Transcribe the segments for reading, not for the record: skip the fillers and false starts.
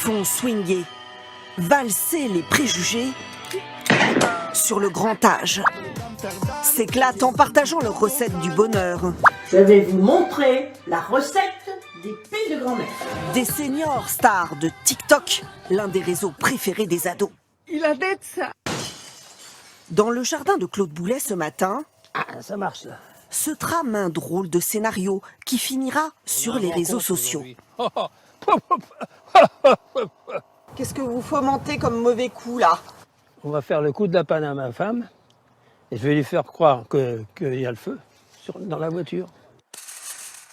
font swinguer, valser les préjugés sur le grand âge. S'éclatent en partageant leur recette du bonheur. Je vais vous montrer la recette des pays de grand-mère. Des seniors stars de TikTok, l'un des réseaux préférés des ados. Il a d'être ça. Dans le jardin de Claude Boulet ce matin, Ça marche là. se trame un drôle de scénario qui finira sur les réseaux sociaux. Qu'est-ce que vous fomentez comme mauvais coup là? On va faire le coup de la panne à ma femme et je vais lui faire croire qu'il y a le feu dans la voiture.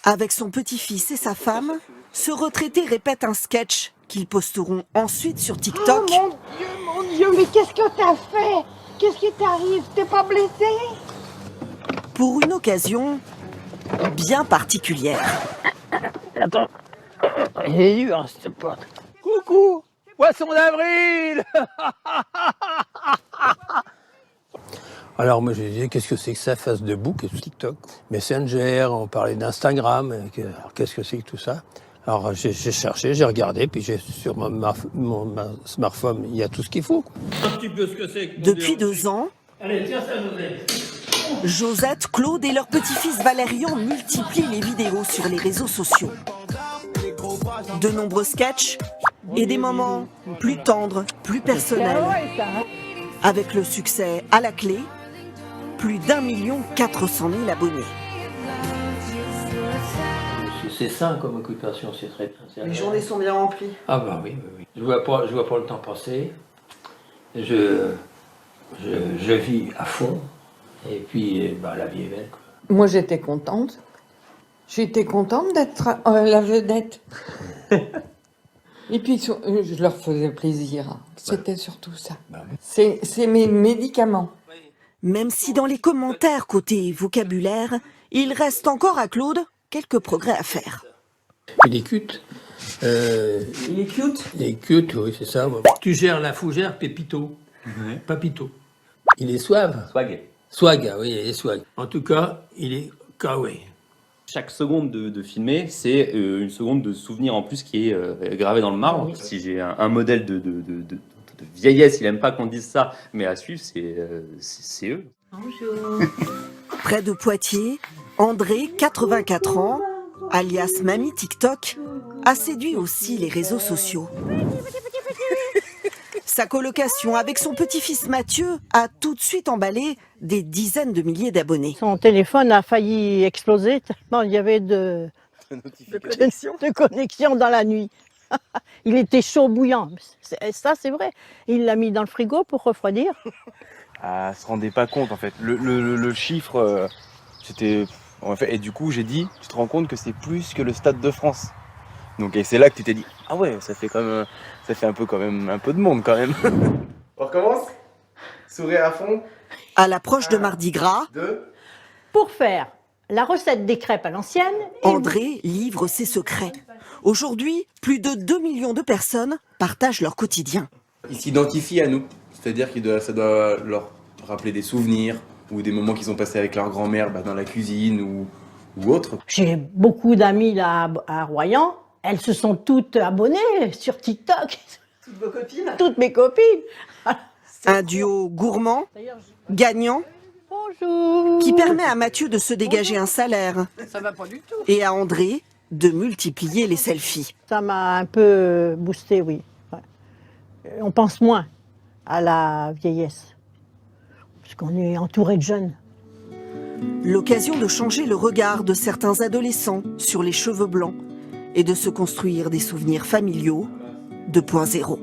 Avec son petit-fils et sa femme, ce retraité répète un sketch qu'ils posteront ensuite sur TikTok. Oh mon Dieu, mais qu'est-ce que t'as fait? Qu'est-ce qui t'arrive? T'es pas blessé? Pour une occasion bien particulière. Attends, il est dur cette porte. Coucou, poisson d'avril. Alors moi je disais, qu'est-ce que c'est que ça, face debout, qu'est-ce que TikTok, Messenger, on parlait d'Instagram, alors qu'est-ce que c'est que tout ça? Alors j'ai cherché, j'ai regardé, puis sur mon smartphone, il y a tout ce qu'il faut. Un petit peu ce que c'est que Depuis 2 ans, allez, tiens ça, Josette. Josette, Claude et leur petit-fils Valérian multiplient les vidéos sur les réseaux sociaux. De nombreux sketchs et des moments plus tendres, plus personnels. Avec le succès à la clé, plus d'1 400 000 abonnés. C'est ça comme occupation, c'est très bien. Les journées sont bien remplies. Ah bah oui, oui, oui. Je vois pas le temps passer. Je vis à fond. Et puis, bah, la vie est belle, quoi. Moi, j'étais contente. J'étais contente d'être la vedette. Et puis, je leur faisais plaisir. C'était surtout ça. Bah oui. C'est mes médicaments. Même si dans les commentaires côté vocabulaire, il reste encore à Claude quelques progrès à faire. Il est cute. Il est cute. Il est cute, oui, c'est ça. Tu gères la fougère, Pépito. Papito. Il est suave. Swag, oui, il est swag. En tout cas, il est kawaii. Chaque seconde de filmer, c'est une seconde de souvenir en plus qui est gravée dans le marbre. Oui. Si j'ai un modèle de vieillesse, il n'aime pas qu'on dise ça, mais à suivre, c'est eux. Bonjour. Près de Poitiers, André, 84 ans, alias Mamie TikTok, a séduit aussi les réseaux sociaux. Sa colocation avec son petit-fils Mathieu a tout de suite emballé des dizaines de milliers d'abonnés. Son téléphone a failli exploser tellement il y avait de connexions dans la nuit. Il était chaud bouillant. Ça, c'est vrai. Il l'a mis dans le frigo pour refroidir. Elle se rendait pas compte en fait. Le chiffre, c'était... En fait, et du coup, j'ai dit, tu te rends compte que c'est plus que le Stade de France. Donc, et c'est là que tu t'es dit, ah ouais, ça fait quand même un peu de monde quand même. On recommence. Sourire à fond. À l'approche de Mardi Gras, 2. Pour faire la recette des crêpes à l'ancienne, André livre ses secrets. Aujourd'hui, plus de 2 millions de personnes partagent leur quotidien. Ils s'identifient à nous. C'est-à-dire que ça doit leur rappeler des souvenirs ou des moments qu'ils ont passés avec leur grand-mère dans la cuisine ou autre. j'ai beaucoup d'amis là à Royan. Elles se sont toutes abonnées sur TikTok. Toutes vos copines. Toutes mes copines. Un duo gourmand, gagnant, Bonjour. qui permet à Mathieu de se dégager un salaire Ça va pas du tout. et à André de multiplier les selfies. Ça m'a un peu boosté, oui. Ouais. On pense moins à la vieillesse. Parce qu'on est entouré de jeunes. L'occasion de changer le regard de certains adolescents sur les cheveux blancs et de se construire des souvenirs familiaux 2.0.